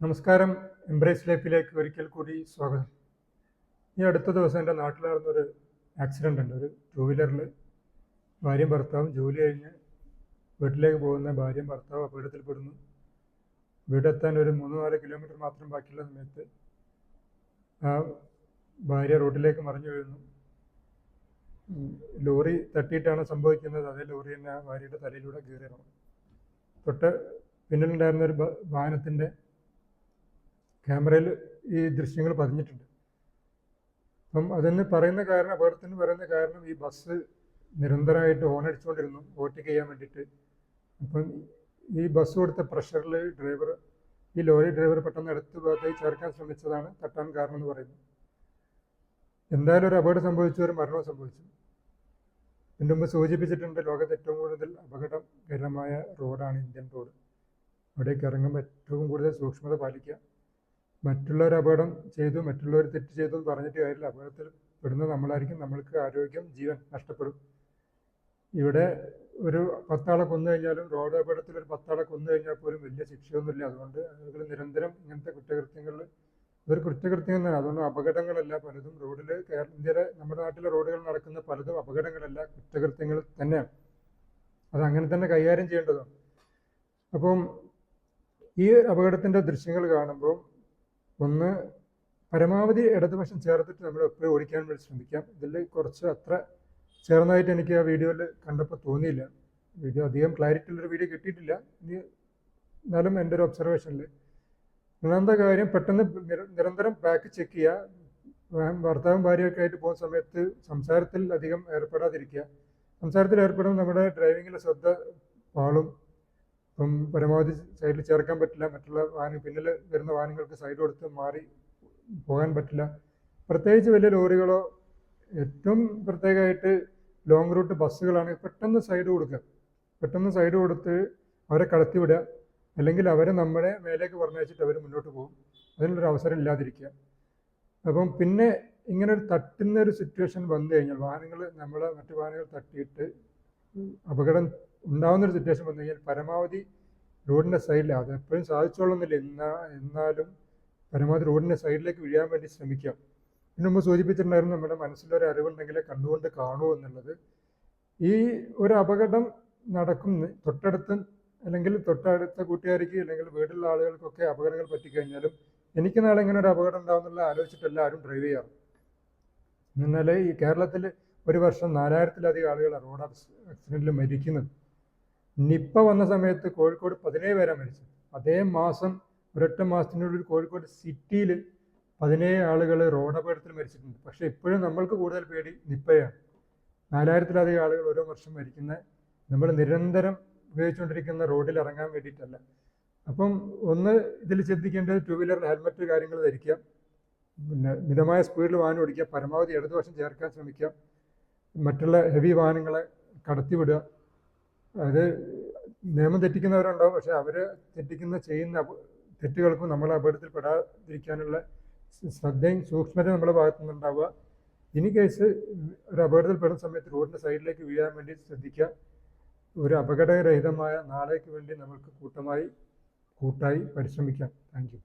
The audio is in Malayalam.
നമസ്കാരം. എംബ്രേസ് ലൈഫിലേക്ക് ഒരിക്കൽ കൂടി സ്വാഗതം. ഈ അടുത്ത ദിവസം എൻ്റെ നാട്ടിൽ നടന്നൊരു ആക്സിഡൻ്റ് ഉണ്ട്. ഒരു ടൂ വീലറിൽ ഭാര്യയും ഭർത്താവും ജോലി കഴിഞ്ഞ് വീട്ടിലേക്ക് പോകുന്ന ഭാര്യയും ഭർത്താവും അപകടത്തിൽപ്പെടുന്നു. വീടെത്താൻ ഒരു 3-4 കിലോമീറ്റർ മാത്രം ബാക്കിയുള്ള സമയത്ത് ആ ഭാര്യ റോഡിലേക്ക് മറിഞ്ഞു വീഴുന്നു. ലോറി തട്ടിയിട്ടാണ് സംഭവിക്കുന്നത്. അതേ ലോറി തന്നെ ആ ഭാര്യയുടെ തലയിലൂടെ കയറിയിറങ്ങും. തൊട്ട് പിന്നിലുണ്ടായിരുന്ന ഒരു വാഹനത്തിൻ്റെ ക്യാമറയിൽ ഈ ദൃശ്യങ്ങൾ പതിഞ്ഞിട്ടുണ്ട്. അപ്പം അതിന് പറയുന്ന കാരണം, അപകടത്തിന് പറയുന്ന കാരണം, ഈ ബസ് നിരന്തരമായിട്ട് ഹോണടിച്ചുകൊണ്ടിരുന്നു ഓവർടേക്ക് ചെയ്യാൻ വേണ്ടിയിട്ട്. അപ്പം ഈ ബസ് കൊടുത്ത പ്രഷറിൽ ഈ ലോറി ഡ്രൈവർ പെട്ടെന്ന് അടുത്ത ഭാഗത്തേക്ക് ചേർക്കാൻ ശ്രമിച്ചതാണ് തട്ടാൻ കാരണം എന്ന് പറയുന്നു. എന്തായാലും ഒരു അപകടം സംഭവിച്ചു, ഒരു മരണവും സംഭവിച്ചു. ഇതിൻ്റെ മുമ്പ് സൂചിപ്പിച്ചിട്ടുണ്ട്, ലോകത്ത് ഏറ്റവും കൂടുതൽ അപകടകരമായ റോഡാണ് ഇന്ത്യൻ റോഡ്. അവിടേക്ക് ഇറങ്ങുമ്പോൾ ഏറ്റവും കൂടുതൽ സൂക്ഷ്മത പാലിക്കുക. മറ്റുള്ളവർ അപകടം ചെയ്തു, മറ്റുള്ളവർ തെറ്റ് ചെയ്തു എന്ന് പറഞ്ഞിട്ട് കാര്യമില്ല. അപകടത്തിൽ പെടുന്നത് നമ്മളായിരിക്കും. നമ്മൾക്ക് ആരോഗ്യം, ജീവൻ നഷ്ടപ്പെടും. ഇവിടെ ഒരു 10 ആളെ കൊന്നു കഴിഞ്ഞാലും, റോഡ് അപകടത്തിൽ ഒരു 10 ആളെ കൊന്നു കഴിഞ്ഞാൽ പോലും വലിയ ശിക്ഷയൊന്നുമില്ല. അതുകൊണ്ട് ആളുകൾ നിരന്തരം ഇങ്ങനത്തെ കുറ്റകൃത്യങ്ങളിൽ, ഇതൊരു കുറ്റകൃത്യം തന്നെയാണ്. അതുകൊണ്ട് അപകടങ്ങളല്ല പലതും റോഡിൽ, ഇന്ത്യയിലെ നമ്മുടെ നാട്ടിലെ റോഡുകൾ നടക്കുന്ന പലതും അപകടങ്ങളല്ല, കുറ്റകൃത്യങ്ങൾ തന്നെയാണ്. അത് അങ്ങനെ തന്നെ കൈകാര്യം ചെയ്യേണ്ടതാണ്. അപ്പം ഈ അപകടത്തിൻ്റെ ദൃശ്യങ്ങൾ കാണുമ്പോൾ ഒന്ന്, പരമാവധി ഇടതുവശം ചേർത്തിട്ട് നമ്മൾ എപ്പോഴും ഓടിക്കാൻ വേണ്ടി ശ്രമിക്കാം. ഇതിൽ കുറച്ച് അത്ര ചേർന്നതായിട്ട് എനിക്ക് ആ വീഡിയോയിൽ കണ്ടപ്പോൾ തോന്നിയില്ല. വീഡിയോ അധികം ക്ലാരിറ്റിയുള്ളൊരു വീഡിയോ കിട്ടിയിട്ടില്ല. എന്നാലും എൻ്റെ ഒരു ഒബ്സർവേഷനിൽ ഒന്നാമത്തെ കാര്യം, പെട്ടെന്ന് നിരന്തരം ബാക്ക് ചെക്ക് ചെയ്യുക. ഭർത്താവും ഭാര്യയൊക്കെ ആയിട്ട് പോകുന്ന സമയത്ത് സംസാരത്തിൽ അധികം ഏർപ്പെടാതിരിക്കുക. സംസാരത്തിൽ ഏർപ്പെടുമ്പോൾ നമ്മുടെ ഡ്രൈവിങ്ങിലെ ശ്രദ്ധ പാളും. അപ്പം പരമാവധി സൈഡിൽ ചേർക്കാൻ പറ്റില്ല. മറ്റുള്ള പിന്നിൽ വരുന്ന വാഹനങ്ങൾക്ക് സൈഡ് കൊടുത്ത് മാറി പോകാൻ പറ്റില്ല. പ്രത്യേകിച്ച് വലിയ ലോറികളോ, ഏറ്റവും പ്രത്യേകമായിട്ട് ലോങ് റൂട്ട് ബസ്സുകളാണ്. പെട്ടെന്ന് സൈഡ് കൊടുക്കുക. പെട്ടെന്ന് സൈഡ് കൊടുത്ത് അവരെ കടത്തിവിടുക. അല്ലെങ്കിൽ അവരെ നമ്മുടെ മേലേക്ക് പറഞ്ഞയച്ചിട്ട് അവർ മുന്നോട്ട് പോകും. അതിനുള്ളൊരു അവസരം ഇല്ലാതിരിക്കുക. അപ്പം പിന്നെ ഇങ്ങനെ ഒരു തട്ടുന്ന ഒരു സിറ്റുവേഷൻ വന്നു കഴിഞ്ഞാൽ, മറ്റു വാഹനങ്ങൾ തട്ടിയിട്ട് അപകടം ഉണ്ടാകുന്നൊരു സിറ്റുവേഷൻ വന്നു കഴിഞ്ഞാൽ പരമാവധി റോഡിൻ്റെ സൈഡിൽ, അത് എപ്പോഴും സാധിച്ചോളുന്നില്ല, എന്നാലും പരമാവധി റോഡിൻ്റെ സൈഡിലേക്ക് വീഴാൻ വേണ്ടി ശ്രമിക്കാം. ഇതിനു മുമ്പ് സൂചിപ്പിച്ചിട്ടുണ്ടായിരുന്നു, നമ്മുടെ മനസ്സിലൊരു അറിവുണ്ടെങ്കിൽ കണ്ണുകൊണ്ട് കാണൂ എന്നുള്ളത്. ഈ ഒരു അപകടം നടക്കും തൊട്ടടുത്ത്, അല്ലെങ്കിൽ തൊട്ടടുത്ത കൂട്ടുകാർക്ക്, അല്ലെങ്കിൽ വീട്ടിലുള്ള ആളുകൾക്കൊക്കെ അപകടങ്ങൾ പറ്റിക്കഴിഞ്ഞാലും, എനിക്ക് നാളെ ഇങ്ങനെ ഒരു അപകടം ഉണ്ടാവുന്നുള്ള ആലോചിച്ചിട്ടല്ല ആരും ഡ്രൈവ് ചെയ്യാറ്. എന്നാൽ ഈ കേരളത്തിൽ ഒരു വർഷം 4000-ലധികം ആളുകൾ റോഡ് ആക്സിഡൻറ്റിൽ മരിക്കുന്നത്. നിപ്പ വന്ന സമയത്ത് കോഴിക്കോട് 17 പേരാണ് മരിച്ചത്. അതേ മാസം, ഒരൊറ്റ മാസത്തിനുള്ളിൽ കോഴിക്കോട് സിറ്റിയിൽ 17 ആളുകൾ റോഡ് അപകടത്തിൽ മരിച്ചിട്ടുണ്ട്. പക്ഷേ ഇപ്പോഴും നമ്മൾക്ക് കൂടുതൽ പേടി നിപ്പയാണ്. 4000-ലധികം ആളുകൾ ഓരോ വർഷം മരിക്കുന്നത് നമ്മൾ നിരന്തരം ഉപയോഗിച്ചുകൊണ്ടിരിക്കുന്ന റോഡിൽ ഇറങ്ങാൻ വേണ്ടിയിട്ടല്ല. അപ്പം ഒന്ന് ഇതിൽ ശ്രദ്ധിക്കേണ്ടത്, ടൂ വീലറിൽ ഹെൽമറ്റ് കാര്യങ്ങൾ ധരിക്കുക. പിന്നെ മിതമായ സ്പീഡിൽ വാഹനം ഓടിക്കുക. പരമാവധി ഇടതുവശം ചേർക്കാൻ ശ്രമിക്കുക. മറ്റുള്ള ഹെവി വാഹനങ്ങളെ കടത്തിവിടുക. അത് നിയമം തെറ്റിക്കുന്നവരുണ്ടാവും, പക്ഷെ അവർ ചെയ്യുന്ന തെറ്റുകൾക്കും നമ്മൾ അപകടത്തിൽ പെടാതിരിക്കാനുള്ള ശ്രദ്ധയും സൂക്ഷ്മതയും നമ്മുടെ ഭാഗത്തു നിന്നുണ്ടാവുക. ഇനി കേസ് ഒരു അപകടത്തിൽ പെടുന്ന സമയത്ത് റോഡിൻ്റെ സൈഡിലേക്ക് വീഴാൻ വേണ്ടി ശ്രദ്ധിക്കുക. ഒരു അപകടരഹിതമായ നാളേക്ക് വേണ്ടി നമുക്ക് കൂട്ടായി പരിശ്രമിക്കാം. Thank U.